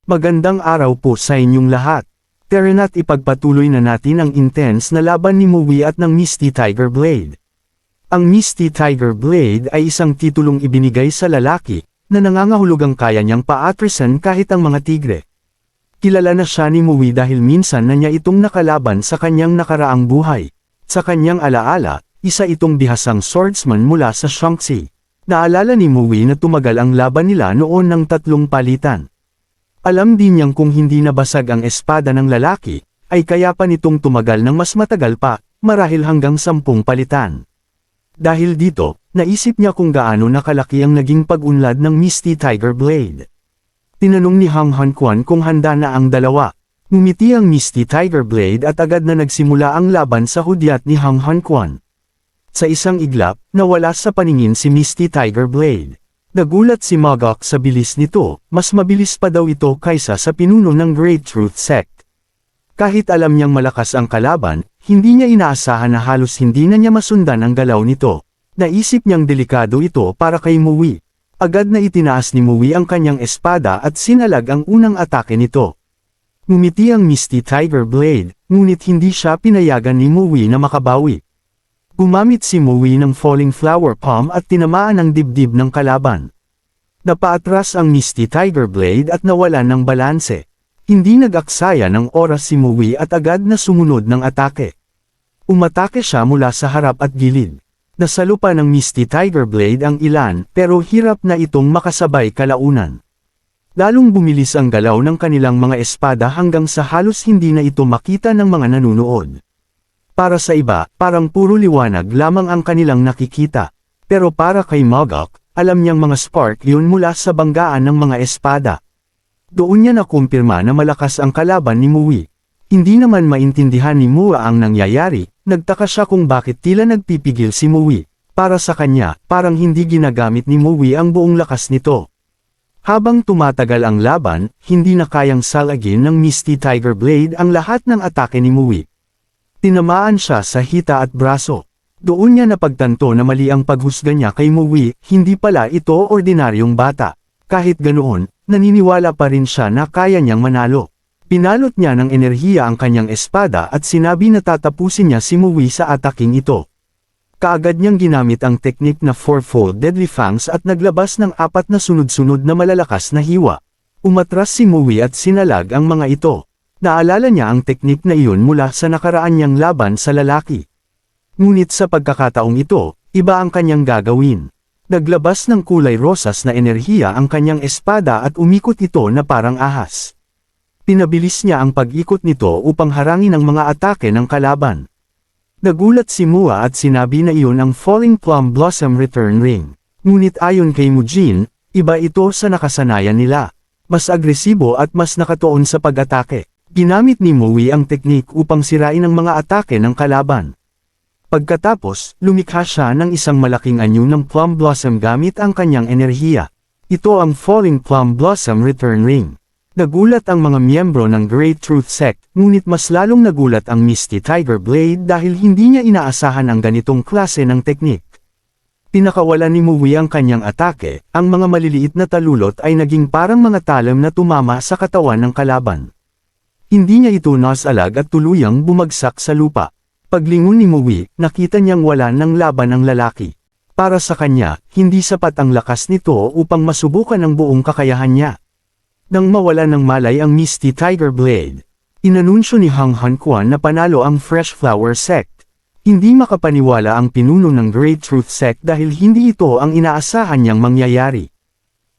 Magandang araw po sa inyong lahat. Tara na't ipagpatuloy na natin ang intense na laban ni Mui at ng Misty Tiger Blade. Ang Misty Tiger Blade ay isang titulong ibinigay sa lalaki, na nangangahulugang kaya niyang paatrasan kahit ang mga tigre. Kilala na siya ni Mui dahil minsan na niya itong nakalaban sa kanyang nakaraang buhay. Sa kanyang alaala, isa itong bihasang swordsman mula sa Shaanxi. Naalala ni Mui na tumagal ang laban nila noon ng 3 palitan. Alam din niyang kung hindi nabasag ang espada ng lalaki, ay kaya pa nitong tumagal ng mas matagal pa, marahil hanggang 10 palitan. Dahil dito, naisip niya kung gaano nakalaki ang naging pag-unlad ng Misty Tiger Blade. Tinanong ni Han Quan kung handa na ang dalawa. Ngumiti ang Misty Tiger Blade at agad na nagsimula ang laban sa hudyat ni Han Quan. Sa isang iglap, nawala sa paningin si Misty Tiger Blade. Nagulat si Mogok sa bilis nito, mas mabilis pa daw ito kaysa sa pinuno ng Great Truth Sect. Kahit alam niyang malakas ang kalaban, hindi niya inaasahan na halos hindi na niya masundan ang galaw nito. Naisip niyang delikado ito para kay Mui. Agad na itinaas ni Mui ang kanyang espada at sinalag ang unang atake nito. Ngumiti ang Misty Tiger Blade, ngunit hindi siya pinayagan ni Mui na makabawi. Gumamit si Mui ng Falling Flower Palm at tinamaan ang dibdib ng kalaban. Napaatras ang Misty Tiger Blade at nawalan ng balanse. Hindi nag-aksaya ng oras si Mui at agad na sumunod ng atake. Umatake siya mula sa harap at gilid. Nasalo pa ng Misty Tiger Blade ang ilan pero hirap na itong makasabay kalaunan. Lalong bumilis ang galaw ng kanilang mga espada hanggang sa halos hindi na ito makita ng mga nanunood. Para sa iba, parang puro liwanag lamang ang kanilang nakikita. Pero para kay Mogok, alam niyang mga spark yun mula sa banggaan ng mga espada. Doon niya nakumpirma na malakas ang kalaban ni Mui. Hindi naman maintindihan ni Mui ang nangyayari, nagtaka siya kung bakit tila nagpipigil si Mui. Para sa kanya, parang hindi ginagamit ni Mui ang buong lakas nito. Habang tumatagal ang laban, hindi na kayang salagin ng Misty Tiger Blade ang lahat ng atake ni Mui. Tinamaan siya sa hita at braso. Doon niya napagtanto na mali ang paghusga niya kay Mui, hindi pala ito ordinaryong bata. Kahit ganoon, naniniwala pa rin siya na kaya niyang manalo. Pinalot niya ng enerhiya ang kanyang espada at sinabi na tatapusin niya si Mui sa ataking ito. Kaagad niyang ginamit ang teknik na Fourfold Deadly Fangs at naglabas ng 4 na sunod-sunod na malalakas na hiwa. Umatras si Mui at sinalag ang mga ito. Naalala niya ang teknik na iyon mula sa nakaraan niyang laban sa lalaki. Ngunit sa pagkakataong ito, iba ang kanyang gagawin. Naglabas ng kulay rosas na enerhiya ang kanyang espada at umikot ito na parang ahas. Pinabilis niya ang pag-ikot nito upang harangin ang mga atake ng kalaban. Nagulat si Mua at sinabi na iyon ang Falling Plum Blossom Return Ring. Ngunit ayon kay Mujin, iba ito sa nakasanayan nila. Mas agresibo at mas nakatuon sa pag-atake. Ginamit ni Mui ang teknik upang sirain ang mga atake ng kalaban. Pagkatapos, lumikha siya ng isang malaking anyo ng Plum Blossom gamit ang kanyang enerhiya. Ito ang Falling Plum Blossom Return Ring. Nagulat ang mga miyembro ng Great Truth Sect, ngunit mas lalong nagulat ang Misty Tiger Blade dahil hindi niya inaasahan ang ganitong klase ng teknik. Pinakawalan ni Mui ang kanyang atake, ang mga maliliit na talulot ay naging parang mga talam na tumama sa katawan ng kalaban. Hindi niya ito nasalag at tuluyang bumagsak sa lupa. Paglingon ni Mui, nakita niyang wala ng laban ang lalaki. Para sa kanya, hindi sapat ang lakas nito upang masubukan ang buong kakayahan niya. Nang mawala ng malay ang Misty Tiger Blade, inanunsyo ni Han Quan na panalo ang Fresh Flower Sect. Hindi makapaniwala ang pinuno ng Great Truth Sect dahil hindi ito ang inaasahan niyang mangyayari.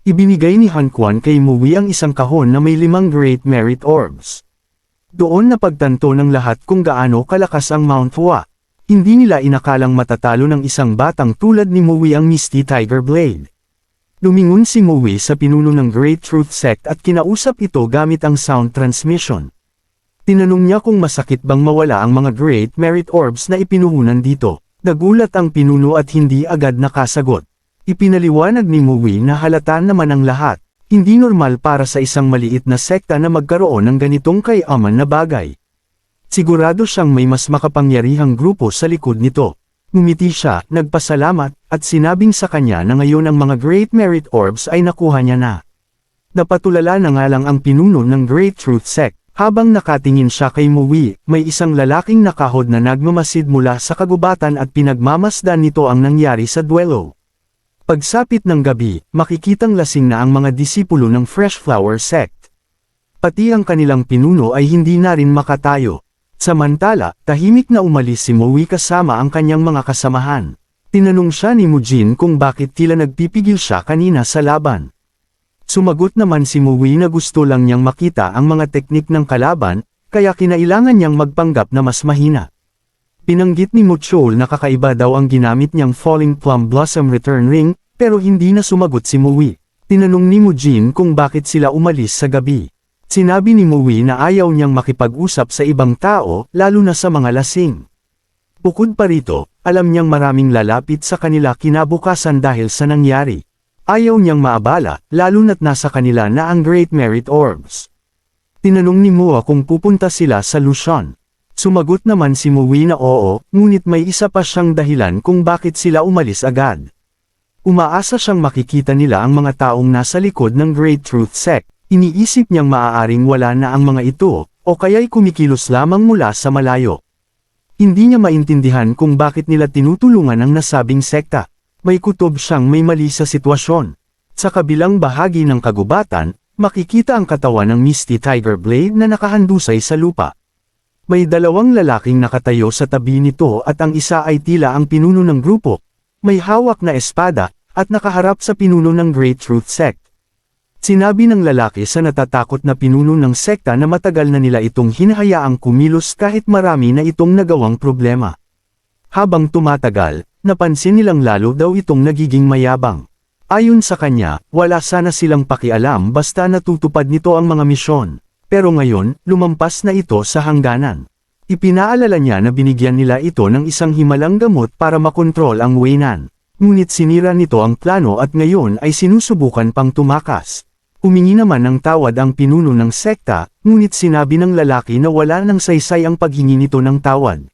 Ibinigay ni Han Quan kay Mui ang isang kahon na may 5 Great Merit Orbs. Doon napagtanto ng lahat kung gaano kalakas ang Mount Hua. Hindi nila inakalang matatalo ng isang batang tulad ni Mui ang Misty Tiger Blade. Lumingon si Mui sa pinuno ng Great Truth Sect at kinausap ito gamit ang sound transmission. Tinanong niya kung masakit bang mawala ang mga Great Merit Orbs na ipinuhunan dito. Nagulat ang pinuno at hindi agad nakasagot. Ipinaliwanag ni Mui na halata naman ang lahat. Hindi normal para sa isang maliit na sekta na magkaroon ng ganitong kayaman na bagay. Sigurado siyang may mas makapangyarihang grupo sa likod nito. Ngumiti siya, nagpasalamat, at sinabing sa kanya na ngayon ang mga Great Merit Orbs ay nakuha niya na. Napatulala na nga lang ang pinuno ng Great Truth Sect. Habang nakatingin siya kay Mui, may isang lalaking nakahod na nagmamasid mula sa kagubatan at pinagmamasdan nito ang nangyari sa duelo. Pagsapit ng gabi, makikitang lasing na ang mga disipulo ng Fresh Flower Sect. Pati ang kanilang pinuno ay hindi na rin makatayo. Samantala, tahimik na umalis si Mui kasama ang kanyang mga kasamahan. Tinanong siya ni Mujin kung bakit tila nagpipigil siya kanina sa laban. Sumagot naman si Mui na gusto lang niyang makita ang mga teknik ng kalaban, kaya kinailangan niyang magpanggap na mas mahina. Pinanggit ni Muchol na kakaiba daw ang ginamit niyang Falling Plum Blossom Return Ring, pero hindi na sumagot si Mui. Tinanong ni Mujin kung bakit sila umalis sa gabi. Sinabi ni Mui na ayaw niyang makipag-usap sa ibang tao, lalo na sa mga lasing. Bukod pa rito, alam niyang maraming lalapit sa kanila kinabukasan dahil sa nangyari. Ayaw niyang maabala, lalo na't nasa kanila na ang Great Merit Orbs. Tinanong ni Mua kung pupunta sila sa Lushan. Sumagot naman si Mui na oo, ngunit may isa pa siyang dahilan kung bakit sila umalis agad. Umaasa siyang makikita nila ang mga taong nasa likod ng Great Truth Sect. Iniisip niyang maaaring wala na ang mga ito, o kaya'y kumikilos lamang mula sa malayo. Hindi niya maintindihan kung bakit nila tinutulungan ang nasabing sekta. May kutob siyang may mali sa sitwasyon. Sa kabilang bahagi ng kagubatan, makikita ang katawan ng Misty Tiger Blade na nakahandusay sa lupa. May dalawang lalaking nakatayo sa tabi nito at ang isa ay tila ang pinuno ng grupo. May hawak na espada, at nakaharap sa pinuno ng Great Truth Sect. Sinabi ng lalaki sa natatakot na pinuno ng sekta na matagal na nila itong hinahayaang kumilos kahit marami na itong nagawang problema. Habang tumatagal, napansin nilang lalo daw itong nagiging mayabang. Ayon sa kanya, wala sana silang pakialam basta natutupad nito ang mga misyon. Pero ngayon, lumampas na ito sa hangganan. Ipinaalala niya na binigyan nila ito ng isang himalang gamot para makontrol ang Weinan. Ngunit sinira nito ang plano at ngayon ay sinusubukan pang tumakas. Humingi naman ng tawad ang pinuno ng sekta, ngunit sinabi ng lalaki na wala nang saysay ang paghingi nito ng tawad.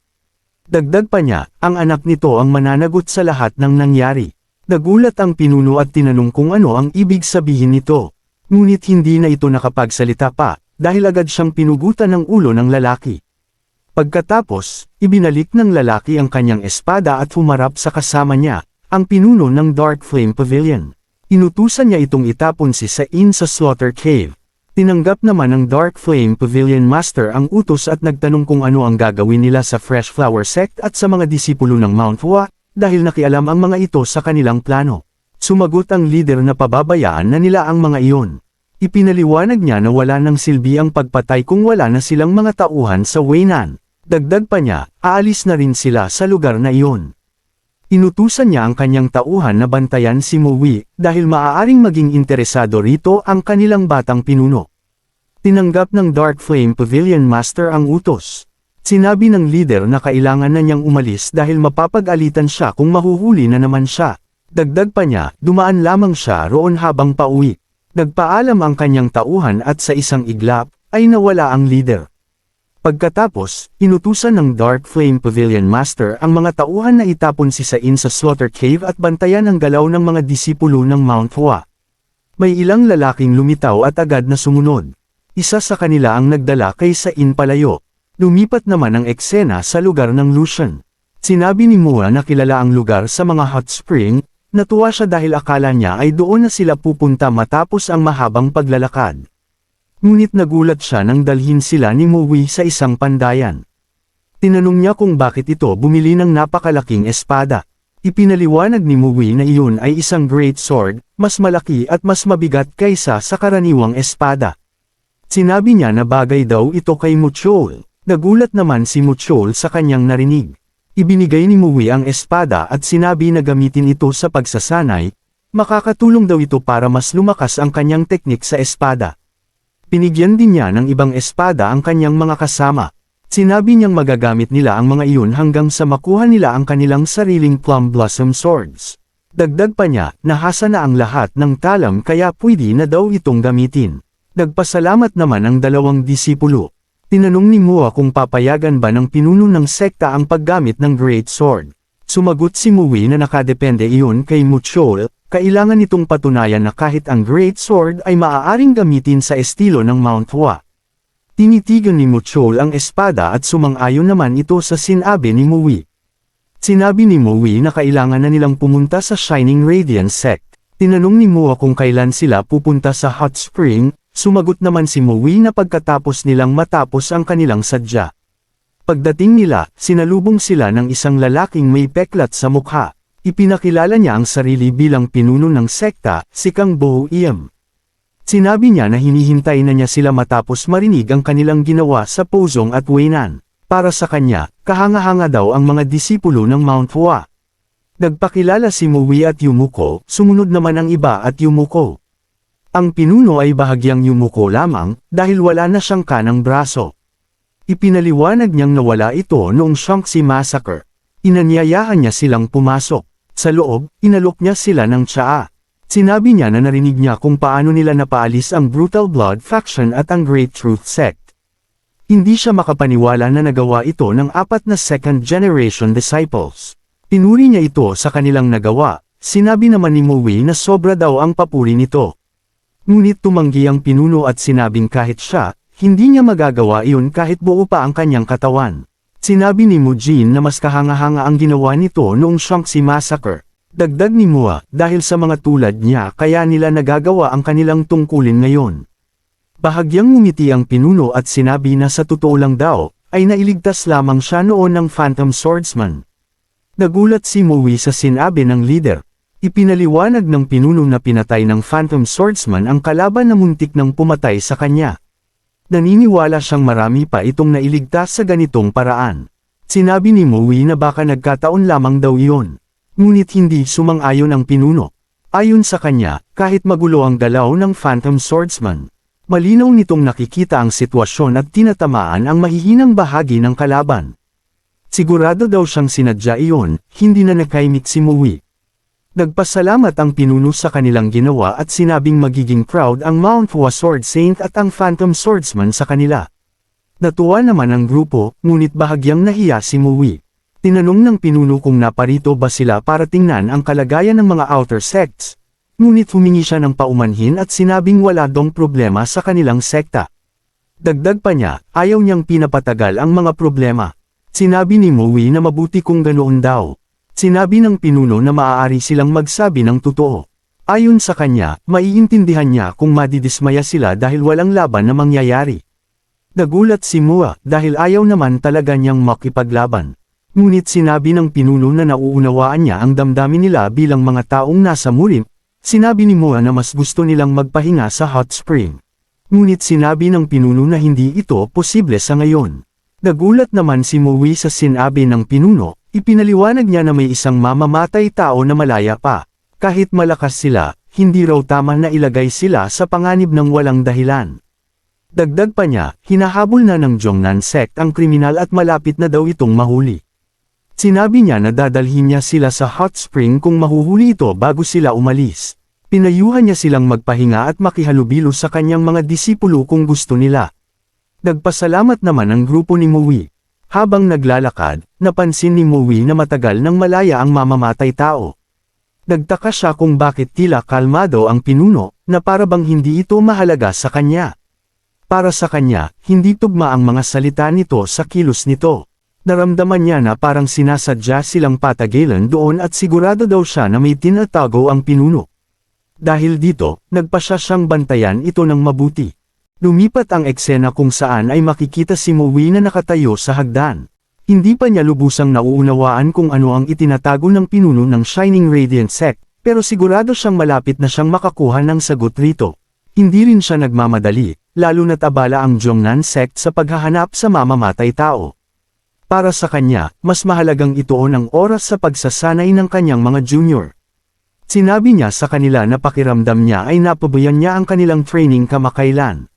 Dagdag pa niya, ang anak nito ang mananagot sa lahat ng nangyari. Nagulat ang pinuno at tinanong kung ano ang ibig sabihin nito. Ngunit hindi na ito nakapagsalita pa, dahil agad siyang pinugutan ng ulo ng lalaki. Pagkatapos, ibinalik ng lalaki ang kanyang espada at humarap sa kasama niya, ang pinuno ng Dark Flame Pavilion. Inutusan niya itong itapon si Sain sa Slaughter Cave. Tinanggap naman ng Dark Flame Pavilion Master ang utos at nagtanong kung ano ang gagawin nila sa Fresh Flower Sect at sa mga disipulo ng Mount Hua, dahil nakialam ang mga ito sa kanilang plano. Sumagot ang leader na pababayaan na nila ang mga iyon. Ipinaliwanag niya na wala nang silbi ang pagpatay kung wala na silang mga tauhan sa Weinan. Dagdag pa niya, aalis na rin sila sa lugar na iyon. Inutusan niya ang kanyang tauhan na bantayan si Mui, dahil maaaring maging interesado rito ang kanilang batang pinuno. Tinanggap ng Dark Flame Pavilion Master ang utos. Sinabi ng leader na kailangan na niyang umalis dahil mapapag-alitan siya kung mahuhuli na naman siya. Dagdag pa niya, dumaan lamang siya roon habang pauwi. Nagpaalam ang kanyang tauhan at sa isang iglap, ay nawala ang leader. Pagkatapos, inutusan ng Dark Flame Pavilion Master ang mga tauhan na itapon si Sain sa Slaughter Cave at bantayan ang galaw ng mga disipulo ng Mount Hua. May ilang lalaking lumitaw at agad na sumunod. Isa sa kanila ang nagdala kay Sain palayo. Lumipat naman ang eksena sa lugar ng Lushan. Sinabi ni Mua na kilala ang lugar sa mga hot spring, natuwa siya dahil akala niya ay doon na sila pupunta matapos ang mahabang paglalakad. Ngunit nagulat siya nang dalhin sila ni Mui sa isang pandayan. Tinanong niya kung bakit ito bumili ng napakalaking espada. Ipinaliwanag ni Mui na iyon ay isang great sword, mas malaki at mas mabigat kaysa sa karaniwang espada. Sinabi niya na bagay daw ito kay Muchol. Nagulat naman si Muchol sa kanyang narinig. Ibinigay ni Mui ang espada at sinabi na gamitin ito sa pagsasanay, makakatulong daw ito para mas lumakas ang kanyang teknik sa espada. Pinigyan din niya ng ibang espada ang kanyang mga kasama. Sinabi niyang magagamit nila ang mga iyon hanggang sa makuha nila ang kanilang sariling Plum Blossom Swords. Dagdag pa niya, nahasa na ang lahat ng talam kaya pwede na daw itong gamitin. Nagpasalamat naman ang dalawang disipulo. Tinanong ni Mua kung papayagan ba ng pinuno ng sekta ang paggamit ng Great Sword. Sumagot si Mui na nakadepende iyon kay Muchol, kailangan nitong patunayan na kahit ang Great Sword ay maaaring gamitin sa estilo ng Mount Hua. Tinitigan ni Muchol ang espada at sumang-ayon naman ito sa sinabi ni Mui. Sinabi ni Mui na kailangan na nilang pumunta sa Shining Radiance Sect. Tinanong ni Mua kung kailan sila pupunta sa Hot Spring, sumagot naman si Mui na pagkatapos nilang matapos ang kanilang sadya. Pagdating nila, sinalubong sila ng isang lalaking may peklat sa mukha. Ipinakilala niya ang sarili bilang pinuno ng sekta, si Kang Bo Iem. Sinabi niya na hinihintay na niya sila matapos marinig ang kanilang ginawa sa Pozong at Weinan. Para sa kanya, kahanga-hanga daw ang mga disipulo ng Mount Hua. Nagpakilala si Mui at Yumuko, sumunod naman ang iba at Yumuko. Ang pinuno ay bahagyang Yumuko lamang, dahil wala na siyang kanang braso. Ipinaliwanag niyang nawala ito noong Shaanxi Massacre. Inanyayahan niya silang pumasok. Sa loob, inalok niya sila ng tsaa. Sinabi niya na narinig niya kung paano nila napaalis ang Brutal Blood Faction at ang Great Truth Sect. Hindi siya makapaniwala na nagawa ito ng 4 na second-generation disciples. Pinuri niya ito sa kanilang nagawa. Sinabi naman ni Mui na sobra daw ang papuri nito. Ngunit tumanggi ang pinuno at sinabing kahit siya, hindi niya magagawa iyon kahit buo pa ang kanyang katawan. Sinabi ni Mujin na mas kahanga-hanga ang ginawa nito noong Shaanxi Massacre. Dagdag ni Mua, dahil sa mga tulad niya kaya nila nagagawa ang kanilang tungkulin ngayon. Bahagyang ngumiti ang pinuno at sinabi na sa totoo lang daw, ay nailigtas lamang siya noon ng Phantom Swordsman. Nagulat si Mui sa sinabi ng leader. Ipinaliwanag ng pinuno na pinatay ng Phantom Swordsman ang kalaban na muntik nang pumatay sa kanya. Naniniwala siyang marami pa itong nailigtas sa ganitong paraan. Sinabi ni Mui na baka nagkataon lamang daw iyon. Ngunit hindi sumang-ayon ang pinuno. Ayon sa kanya, kahit magulo ang galaw ng Phantom Swordsman, malinaw nitong nakikita ang sitwasyon at tinatamaan ang mahihinang bahagi ng kalaban. Sigurado daw siyang sinadya iyon, hindi na nakaimik si Mui. Nagpasalamat ang pinuno sa kanilang ginawa at sinabing magiging proud ang Mount Hua Sword Saint at ang Phantom Swordsman sa kanila. Natuwa naman ang grupo, ngunit bahagyang nahiya si Mui. Tinanong ng pinuno kung naparito ba sila para tingnan ang kalagayan ng mga outer sects. Ngunit humingi siya ng paumanhin at sinabing wala dong problema sa kanilang sekta. Dagdag pa niya, ayaw niyang pinapatagal ang mga problema. Sinabi ni Mui na mabuti kung ganoon daw. Sinabi ng pinuno na maaari silang magsabi ng totoo. Ayon sa kanya, maiintindihan niya kung madidismaya sila dahil walang laban na mangyayari. Nagulat si Mua dahil ayaw naman talaga niyang makipaglaban. Ngunit sinabi ng pinuno na nauunawaan niya ang damdamin nila bilang mga taong nasa mulim. Sinabi ni Mua na mas gusto nilang magpahinga sa hot spring. Ngunit sinabi ng pinuno na hindi ito posible sa ngayon. Nagulat naman si Mui sa sinabi ng pinuno. Ipinaliwanag niya na may isang mamamatay tao na malaya pa. Kahit malakas sila, hindi raw tama na ilagay sila sa panganib ng walang dahilan. Dagdag pa niya, hinahabol na ng Zhongnan Sect ang kriminal at malapit na daw itong mahuli. Sinabi niya na dadalhin niya sila sa hot spring kung mahuhuli ito bago sila umalis. Pinayuhan niya silang magpahinga at makihalubilo sa kanyang mga disipulo kung gusto nila. Nagpasalamat naman ang grupo ni Mui. Habang naglalakad, napansin ni Mui na matagal nang malaya ang mamamatay tao. Nagtaka siya kung bakit tila kalmado ang pinuno, na para bang hindi ito mahalaga sa kanya. Para sa kanya, hindi tugma ang mga salita nito sa kilos nito. Naramdaman niya na parang sinasadya silang patagilan doon at sigurado daw siya na may tinatago ang pinuno. Dahil dito, nagpasya siyang bantayan ito ng mabuti. Lumipat ang eksena kung saan ay makikita si Mui na nakatayo sa hagdan. Hindi pa niya lubusang nauunawaan kung ano ang itinatago ng pinuno ng Shining Radiant Sect, pero sigurado siyang malapit na siyang makakuha ng sagot rito. Hindi rin siya nagmamadali, lalo na't abala ang Zhongnan Sect sa paghahanap sa mamamatay tao. Para sa kanya, mas mahalagang ituon ang oras sa pagsasanay ng kanyang mga junior. Sinabi niya sa kanila na pakiramdam niya ay napabayan niya ang kanilang training kamakailan.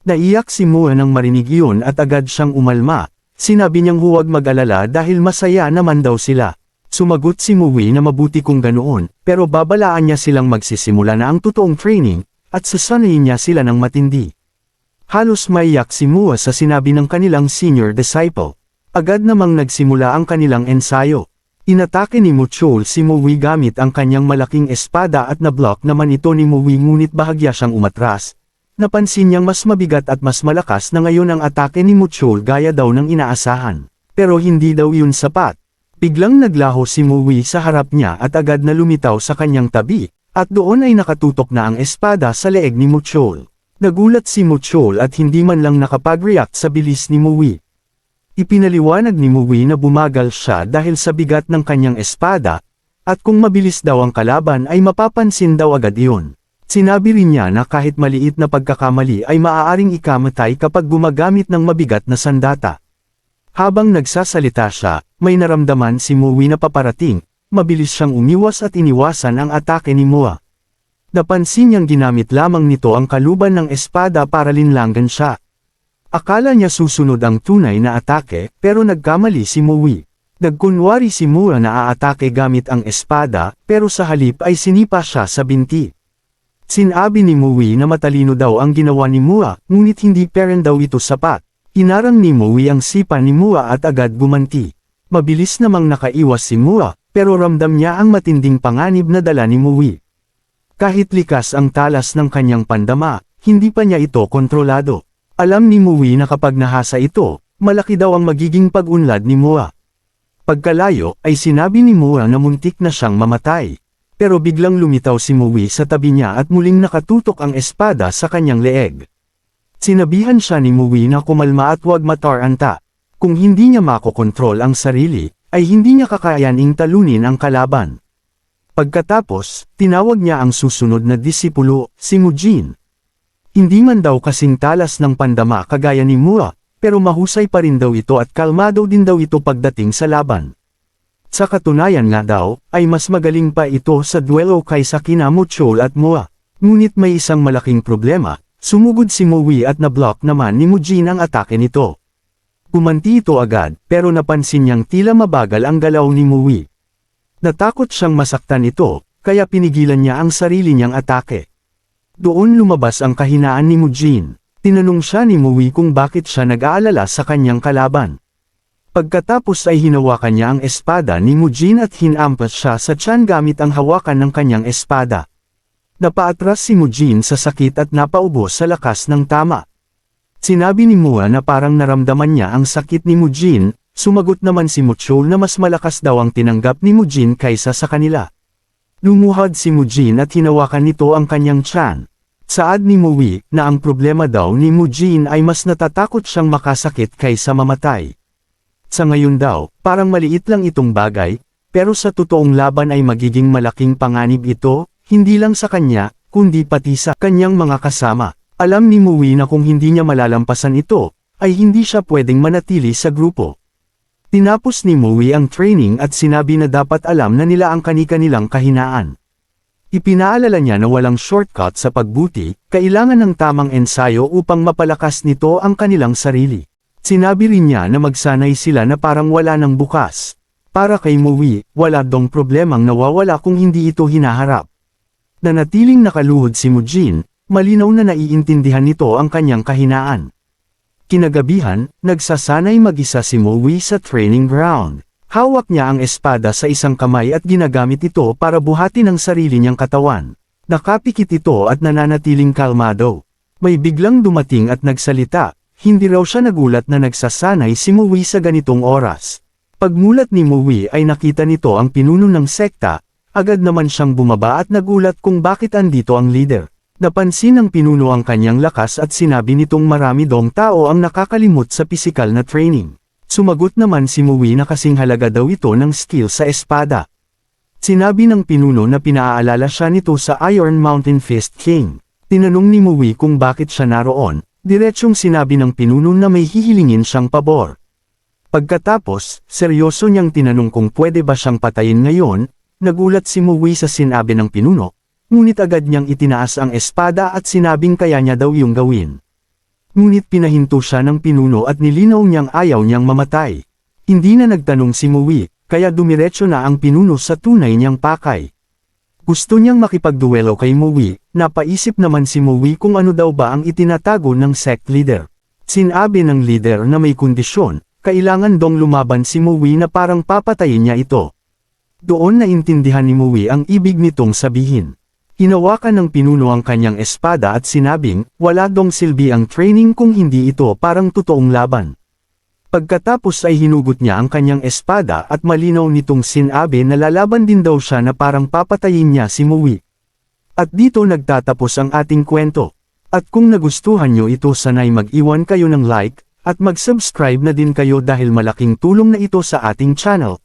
Naiyak si Mua nang marinig iyon at agad siyang umalma. Sinabi niyang huwag mag-alala dahil masaya naman daw sila. Sumagot si Mui na mabuti kung ganoon, pero babalaan niya silang magsisimula na ang totoong training, at sasanayin niya sila ng matindi. Halos maiyak si Mua sa sinabi ng kanilang senior disciple. Agad namang nagsimula ang kanilang ensayo. Inatake ni Muchol si Muwi gamit ang kanyang malaking espada at nablock naman ito ni Muwi ngunit bahagya siyang umatras. Napansin niyang mas mabigat at mas malakas na ngayon ang atake ni Muchol gaya daw ng inaasahan. Pero hindi daw yun sapat. Biglang naglaho si Muwi sa harap niya at agad na lumitaw sa kanyang tabi, at doon ay nakatutok na ang espada sa leeg ni Muchol. Nagulat si Muchol at hindi man lang nakapag-react sa bilis ni Muwi. Ipinaliwanag ni Muwi na bumagal siya dahil sa bigat ng kanyang espada, at kung mabilis daw ang kalaban ay mapapansin daw agad iyon. Sinabi rin niya na kahit maliit na pagkakamali ay maaaring ikamatay kapag gumagamit ng mabigat na sandata. Habang nagsasalita siya, may naramdaman si Muwi na paparating, mabilis siyang umiwas at iniwasan ang atake ni Mua. Napansin niyang ginamit lamang nito ang kaluban ng espada para linlangan siya. Akala niya susunod ang tunay na atake, pero nagkamali si Muwi. Nagkunwari si Mua na aatake gamit ang espada, pero sa halip ay sinipa siya sa binti. Sinabi ni Muwi na matalino daw ang ginawa ni Mua, ngunit hindi pa rin daw ito sapat. Hinarang ni Muwi ang sipa ni Mua at agad gumanti. Mabilis namang nakaiwas si Mua, pero ramdam niya ang matinding panganib na dala ni Muwi. Kahit likas ang talas ng kanyang pandama, hindi pa niya ito kontrolado. Alam ni Muwi na kapag nahasa ito, malaki daw ang magiging pag-unlad ni Mua. Pagkalayo ay sinabi ni Mua na muntik na siyang mamatay. Pero biglang lumitaw si Muwi sa tabi niya at muling nakatutok ang espada sa kanyang leeg. Sinabihan siya ni Muwi na kumalma at huwag mataranta. Kung hindi niya makokontrol ang sarili, ay hindi niya kakayaning talunin ang kalaban. Pagkatapos, tinawag niya ang susunod na disipulo, si Mujin. Hindi man daw kasing talas ng pandama kagaya ni Mua, pero mahusay pa rin daw ito at kalmado din daw ito pagdating sa laban. Sa katunayan nga daw, ay mas magaling pa ito sa duelo kaysa kina Muchol at Mua. Ngunit may isang malaking problema, sumugod si Muwi at nablock naman ni Mujin ang atake nito. Gumanti ito agad, pero napansin niyang tila mabagal ang galaw ni Muwi. Natakot siyang masaktan ito, kaya pinigilan niya ang sarili niyang atake. Doon lumabas ang kahinaan ni Mujin. Tinanong siya ni Muwi kung bakit siya nag-aalala sa kanyang kalaban. Pagkatapos ay hinawakan niya ang espada ni Mujin at hinampas siya sa tiyan gamit ang hawakan ng kanyang espada. Napaatras si Mujin sa sakit at napaubos sa lakas ng tama. Sinabi ni Mua na parang naramdaman niya ang sakit ni Mujin, sumagot naman si Muchol na mas malakas daw ang tinanggap ni Mujin kaysa sa kanila. Lumuhad si Mujin at hinawakan nito ang kanyang tiyan. Saad ni Muwi na ang problema daw ni Mujin ay mas natatakot siyang makasakit kaysa mamatay. Sa ngayon daw, parang maliit lang itong bagay, pero sa totoong laban ay magiging malaking panganib ito, hindi lang sa kanya, kundi pati sa kanyang mga kasama. Alam ni Muwi na kung hindi niya malalampasan ito, ay hindi siya pwedeng manatili sa grupo. Tinapos ni Muwi ang training at sinabi na dapat alam na nila ang kani-kanilang kahinaan. Ipinaalala niya na walang shortcut sa pagbuti, kailangan ng tamang ensayo upang mapalakas nito ang kanilang sarili. Sinabi rin niya na magsanay sila na parang wala ng bukas. Para kay Muwi, wala dong problemang nawawala kung hindi ito hinaharap. Nanatiling nakaluhod si Mujin, malinaw na naiintindihan nito ang kanyang kahinaan. Kinagabihan, nagsasanay mag-isa si Muwi sa training ground. Hawak niya ang espada sa isang kamay at ginagamit ito para buhatin ang sarili niyang katawan. Nakapikit ito at nananatiling kalmado. May biglang dumating at nagsalita, hindi raw siya nagulat na nagsasanay si Muwi sa ganitong oras. Pagmulat ni Muwi ay nakita nito ang pinuno ng sekta, agad naman siyang bumaba at nagulat kung bakit andito ang leader. Napansin ng pinuno ang kanyang lakas at sinabi nitong marami dong tao ang nakakalimot sa pisikal na training. Sumagot naman si Muwi na kasing halaga daw ito ng skill sa espada. Sinabi ng pinuno na pinaaalala siya nito sa Iron Mountain Fist King. Tinanong ni Muwi kung bakit siya naroon, diretsyong sinabi ng pinuno na may hihilingin siyang pabor. Pagkatapos, seryoso niyang tinanong kung pwede ba siyang patayin ngayon, nagulat si Muwi sa sinabi ng pinuno. Ngunit agad niyang itinaas ang espada at sinabing kaya niya daw yung gawin. Ngunit pinahinto siya ng pinuno at nilinaw niyang ayaw niyang mamatay. Hindi na nagtanong si Muwi, kaya dumiretso na ang pinuno sa tunay niyang pakay. Gusto niyang makipagduelo kay Muwi, napaisip naman si Muwi kung ano daw ba ang itinatago ng sect leader. Sinabi ng leader na may kondisyon, kailangan dong lumaban si Muwi na parang papatayin niya ito. Doon naintindihan ni Mui ang ibig nitong sabihin. Hinawakan ng pinuno ang kanyang espada at sinabing, wala dong silbi ang training kung hindi ito parang totoong laban. Pagkatapos ay hinugot niya ang kanyang espada at malinaw nitong sinabi na lalaban din daw siya na parang papatayin niya si Mui. At dito nagtatapos ang ating kwento. At kung nagustuhan nyo ito sanay mag-iwan kayo ng like, at mag-subscribe na din kayo dahil malaking tulong na ito sa ating channel.